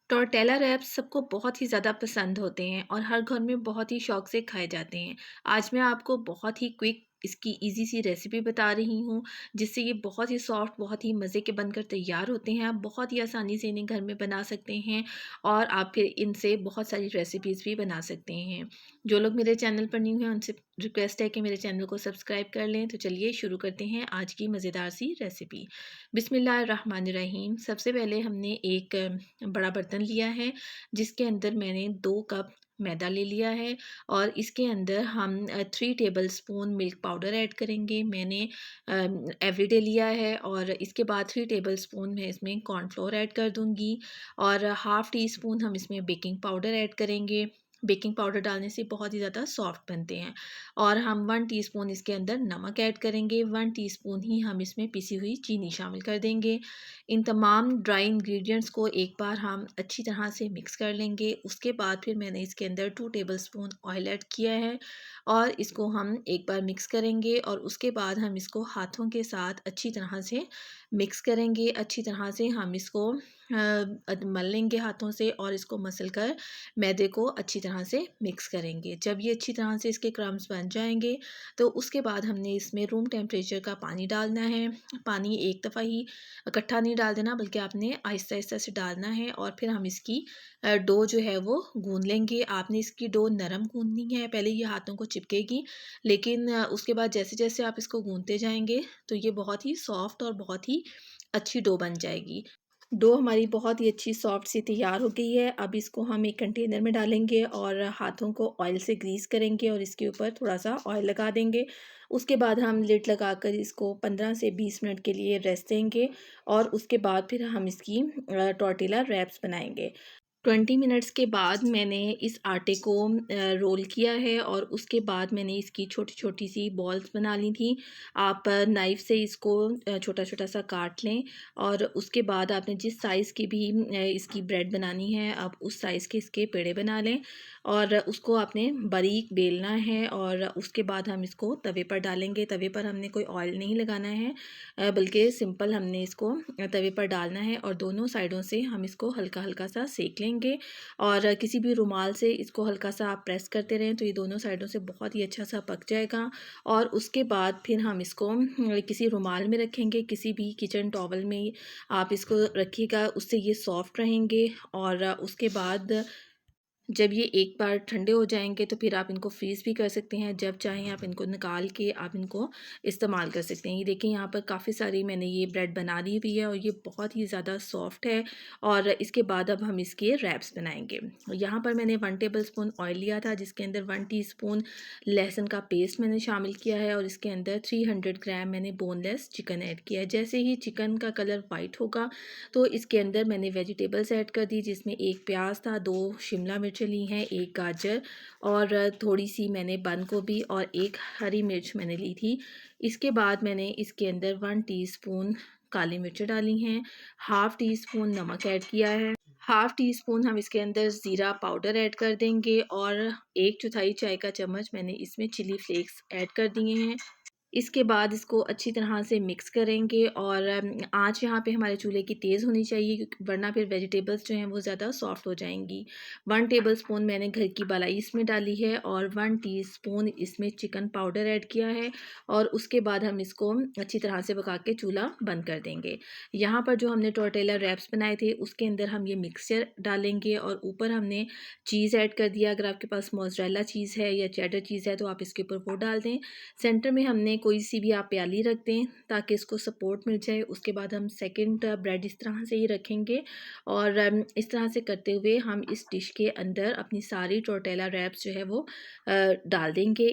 टॉर्टेला raps सबको बहुत ही ज़्यादा पसंद होते हैं और हर घर में बहुत ही शौक से खाए जाते हैं। आज मैं आपको बहुत ही क्विक इसकी ईज़ी सी रेसिपी बता रही हूँ, जिससे ये बहुत ही सॉफ्ट, बहुत ही मज़े के बनकर तैयार होते हैं। आप बहुत ही आसानी से इन्हें घर में बना सकते हैं और आप फिर इनसे बहुत सारी रेसिपीज़ भी बना सकते हैं। जो लोग मेरे चैनल पर न्यू हैं, उनसे रिक्वेस्ट है कि मेरे चैनल को सब्सक्राइब कर लें। तो चलिए शुरू करते हैं आज की मज़ेदार सी रेसिपी। बिस्मिल्लाहिर्रहमानिर्रहीम। सबसे पहले हमने एक बड़ा बर्तन लिया है, जिसके अंदर मैंने 2 कप मैदा ले लिया है और इसके अंदर हम 3 टेबलस्पून मिल्क पाउडर ऐड करेंगे। मैंने एवरीडे लिया है और इसके बाद 3 टेबलस्पून मैं इसमें कॉर्नफ्लोर ऐड कर दूँगी और हाफ़ टी स्पून हम इसमें बेकिंग पाउडर ऐड करेंगे। बेकिंग पाउडर डालने से बहुत ही ज़्यादा सॉफ्ट बनते हैं और हम 1 टीस्पून इसके अंदर नमक ऐड करेंगे, 1 टीस्पून ही हम इसमें पिसी हुई चीनी शामिल कर देंगे। इन तमाम ड्राई इंग्रेडिएंट्स को एक बार हम अच्छी तरह से मिक्स कर लेंगे। उसके बाद फिर मैंने इसके अंदर 2 टेबलस्पून ऑयल ऐड किया है और इसको हम एक बार मिक्स करेंगे और उसके बाद हम इसको हाथों के साथ अच्छी तरह से मिक्स करेंगे। अच्छी तरह से हम इसको मल लेंगे हाथों से और इसको मसल कर मैदे को अच्छी तरह से मिक्स करेंगे। जब ये अच्छी तरह से इसके क्रम्स बन जाएँगे, तो उसके बाद हमने इसमें रूम टेम्परेचर का पानी डालना है। पानी एक दफ़ा ही इकट्ठा नहीं डाल देना, बल्कि आपने आहिस्ता-आहिस्ता से डालना है और फिर हम इसकी डो जो है वो गूँध लेंगे। आपने इसकी डो नरम गूँधनी है, पहले ये हाथों को चिपकेगी, लेकिन उसके बाद जैसे-जैसे आप इसको गूँधते जाएँगे, तो ये बहुत ही सॉफ्ट और बहुत ही अच्छी डो बन जाएगी। डो हमारी बहुत ही अच्छी सॉफ्ट सी तैयार हो गई है। अब इसको हम एक कंटेनर में डालेंगे और हाथों को ऑयल से ग्रीस करेंगे और इसके ऊपर थोड़ा-सा ऑयल लगा देंगे। उसके बाद हम लिड लगाकर इसको 15 से 20 मिनट के लिए रेस्ट देंगे और उसके बाद फिर हम इसकी टॉर्टिला रैप्स बनाएँगे। 20 मिनट्स के बाद मैंने इस आटे को रोल किया है और उसके बाद मैंने इसकी छोटी-छोटी सी बॉल्स बना ली थी। आप नाइफ़ से इसको छोटा-छोटा सा काट लें और उसके बाद आपने जिस साइज़ की भी इसकी ब्रेड बनानी है, आप उस साइज़ के इसके पेड़े बना लें और उसको आपने बारीक बेलना है और उसके बाद हम इसको तवे पर डालेंगे। तवे पर हमने कोई ऑयल नहीं लगाना है, बल्कि सिंपल हमने इसको तवे पर डालना है और दोनों साइडों से हम इसको हल्का-हल्का सा सेक लेंगे और किसी भी रुमाल से इसको हल्का-सा आप प्रेस करते रहें, तो ये दोनों साइडों से बहुत ही अच्छा-सा पक जाएगा और उसके बाद फिर हम इसको किसी रुमाल में रखेंगे, किसी भी किचन टॉवल में आप इसको रखिएगा, उससे ये सॉफ्ट रहेंगे और उसके बाद जब ये एक बार ठंडे हो जाएँगे तो फिर आप इनको फ्रीज़ भी कर सकते हैं। जब चाहें आप इनको निकाल के आप इनको इस्तेमाल कर सकते हैं। ये देखिए यहाँ पर काफ़ी सारी मैंने ये ब्रेड बना ली हुई है और ये बहुत ही ज़्यादा सॉफ्ट है और इसके बाद अब हम इसके रैप्स बनाएँगे। यहाँ पर मैंने 1 टेबलस्पून ऑयल लिया था, जिसके अंदर 1 टीस्पून लहसुन का पेस्ट मैंने शामिल किया है और इसके अंदर 300 ग्राम मैंने बोनलेस चिकन ऐड किया है। जैसे ही चिकन का कलर वाइट होगा, तो इसके अंदर मैंने वेजिटेबल्स ऐड कर दी, जिसमें 1 प्याज था, 2 शिमला मिर्च ली हैं, 1 गाजर और थोड़ी-सी मैंने बंद गोभी और 1 हरी मिर्च मैंने ली थी। इसके बाद मैंने इसके अंदर 1 टीस्पून काली मिर्च डाली हैं, हाफ़ टी स्पून नमक ऐड किया है, हाफ़ टी स्पून हम इसके अंदर ज़ीरा पाउडर ऐड कर देंगे और 1/4 चाय का चम्मच मैंने इसमें चिली फ्लेक्स ऐड कर दिए हैं। इसके बाद इसको अच्छी तरह से मिक्स करेंगे और आँच यहाँ पे हमारे चूल्हे की तेज़ होनी चाहिए, क्योंकि वरना फिर वेजिटेबल्स जो हैं वो ज़्यादा सॉफ्ट हो जाएँगी। 1 टेबलस्पून मैंने घर की मलाई इसमें डाली है और 1 टीस्पून इसमें चिकन पाउडर ऐड किया है और उसके बाद हम इसको अच्छी तरह से पका के चूल्हा बंद कर देंगे। यहाँ पर जो हमने टॉर्टिला रैप्स बनाए थे, उसके अंदर हम ये मिक्सचर डालेंगे और ऊपर हमने चीज़ ऐड कर दिया। अगर आपके पास मोज़रेला चीज़ है या चेडर चीज़ है, तो आप इसके ऊपर वो डाल दें। सेंटर में हमने कोई सी भी आप प्याली रख दें ताकि इसको सपोर्ट मिल जाए। उसके बाद हम सेकंड ब्रेड इस तरह से ही रखेंगे और इस तरह से करते हुए हम इस डिश के अंदर अपनी सारी टोर्टेला रैप्स जो है वो डाल देंगे।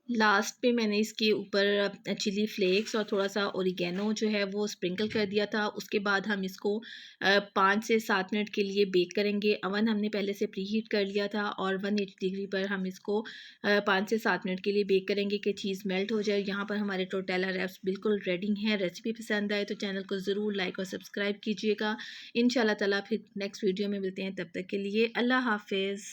लास्ट पे मैंने इसके ऊपर चिली फ्लेक्स और थोड़ा-सा ओरिगैनो जो है वो स्प्रिंकल कर दिया था। उसके बाद हम इसको 5 से 7 मिनट के लिए बेक करेंगे। अवन हमने पहले से प्रीहीट कर लिया था और 180 डिग्री पर हम इसको 5 से 7 मिनट के लिए बेक करेंगे कि चीज़ मेल्ट हो जाए। यहाँ पर हमारे टोर्टेला रैप्स बिल्कुल रेडी हैं। रेसिपी पसंद आए तो चैनल को ज़रूर लाइक और सब्सक्राइब कीजिएगा। इंशाअल्लाह ताला फिर नेक्स्ट वीडियो में मिलते हैं, तब तक के लिए अल्लाह हाफ़िज़।